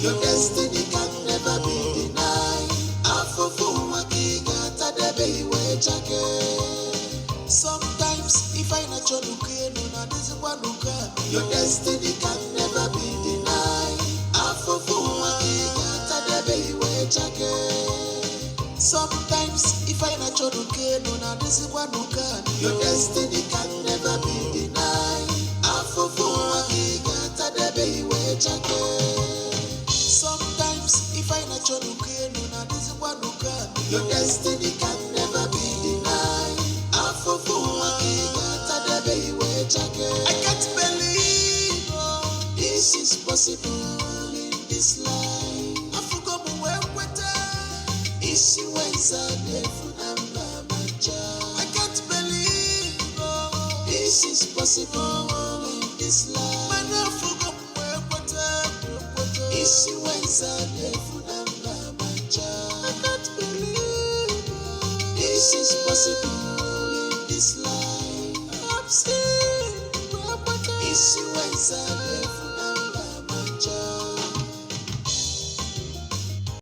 Your destiny can never be denied. Sometimes if I not your your destiny can never be denied. Sometimes if I not your your destiny can never be denied. Sometimes if I not your destiny can never be denied. I can't believe this is possible in this life. I forgot I can't believe this is possible in this life. I can't believe this is possible in this life. I'm still